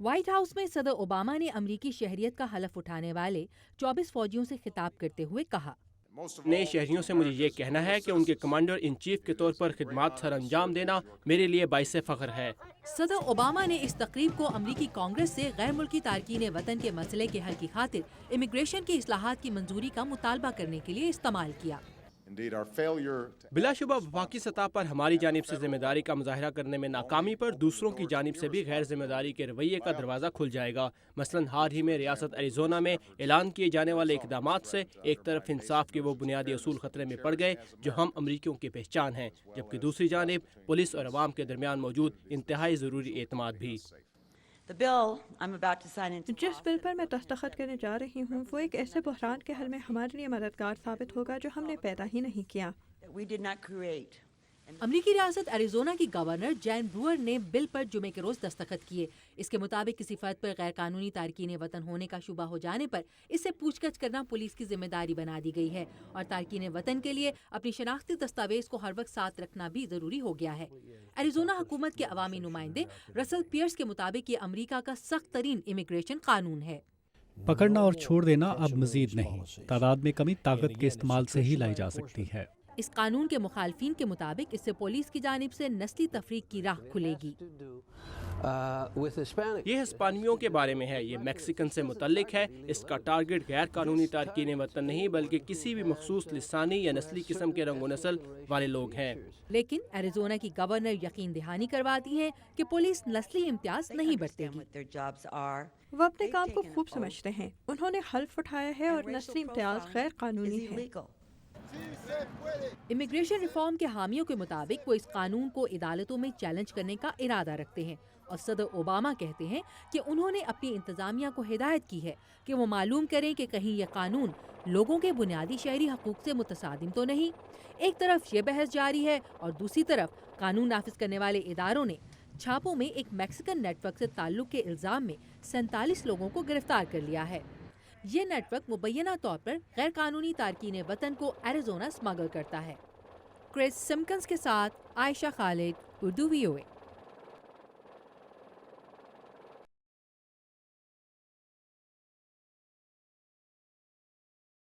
White house میں صدر Obama نے امریکی شہریت کا حلف اٹھانے والے 24 فوجیوں سے خطاب کرتے ہوئے کہا، نئے شہریوں سے مجھے یہ کہنا ہے کہ ان کے کمانڈر ان چیف کے طور پر خدمات سر انجام دینا میرے لیے باعث فخر ہے۔ صدر اوباما نے اس تقریب کو امریکی کانگریس سے غیر ملکی تارکین وطن کے مسئلے کے حل کی خاطر امیگریشن کی اصلاحات کی منظوری کا مطالبہ کرنے کے لیے استعمال کیا۔ بلا شبہ وفاقی سطح پر ہماری جانب سے ذمہ داری کا مظاہرہ کرنے میں ناکامی پر دوسروں کی جانب سے بھی غیر ذمہ داری کے رویے کا دروازہ کھل جائے گا۔ مثلاً حال ہی میں ریاست ایریزونا میں اعلان کیے جانے والے اقدامات سے ایک طرف انصاف کے وہ بنیادی اصول خطرے میں پڑ گئے جو ہم امریکیوں کی پہچان ہیں، جبکہ دوسری جانب پولیس اور عوام کے درمیان موجود انتہائی ضروری اعتماد بھی۔ جس بل پر میں دستخط کرنے جا رہی ہوں وہ ایک ایسے بحران کے حل میں ہمارے لیے مددگار ثابت ہوگا جو ہم نے پیدا ہی نہیں کیا۔ امریکی ریاست ایریزونا کی گورنر جین بروئر نے بل پر جمعے کے روز دستخط کیے۔ اس کے مطابق کسی فرد پر غیر قانونی تارکین وطن ہونے کا شبہ ہو جانے پر اس سے پوچھ گچھ کرنا پولیس کی ذمہ داری بنا دی گئی ہے، اور تارکین وطن کے لیے اپنی شناختی دستاویز کو ہر وقت ساتھ رکھنا بھی ضروری ہو گیا ہے۔ ایریزونا حکومت کے عوامی نمائندے رسل پیئرس کے مطابق یہ امریکہ کا سخت ترین امیگریشن قانون ہے۔ پکڑنا اور چھوڑ دینا اب مزید نہیں، تعداد میں کمی طاقت کے استعمال سے ہی لائی جا سکتی ہے۔ اس قانون کے مخالفین کے مطابق اس سے پولیس کی جانب سے نسلی تفریق کی راہ کھلے گی۔ یہ ہسپانویوں کے بارے میں ہے، یہ میکسیکن سے متعلق ہے۔ اس کا ٹارگٹ غیر قانونی تارکین وطن نہیں بلکہ کسی بھی مخصوص لسانی یا نسلی قسم کے رنگ و نسل والے لوگ ہیں۔ لیکن ایریزونا کی گورنر یقین دہانی کرواتی ہیں کہ پولیس نسلی امتیاز نہیں برتے گی۔ وہ اپنے کام کو خوب سمجھتے ہیں، انہوں نے حلف اٹھایا ہے اور نسلی امتیاز غیر قانونی ہے۔ امیگریشن ریفارم کے حامیوں کے مطابق وہ اس قانون کو عدالتوں میں چیلنج کرنے کا ارادہ رکھتے ہیں، اور صدر اوباما کہتے ہیں کہ انہوں نے اپنی انتظامیہ کو ہدایت کی ہے کہ وہ معلوم کریں کہ کہیں یہ قانون لوگوں کے بنیادی شہری حقوق سے متصادم تو نہیں۔ ایک طرف یہ بحث جاری ہے اور دوسری طرف قانون نافذ کرنے والے اداروں نے چھاپوں میں ایک میکسیکن نیٹ ورک سے تعلق کے الزام میں 47 لوگوں کو گرفتار کر لیا ہے۔ یہ نیٹ ورک مبینہ طور پر غیر قانونی تارکین وطن کو ایریزونا اسمگل کرتا ہے۔ کرس سمکنز کے ساتھ عائشہ خالد، اردو VOA۔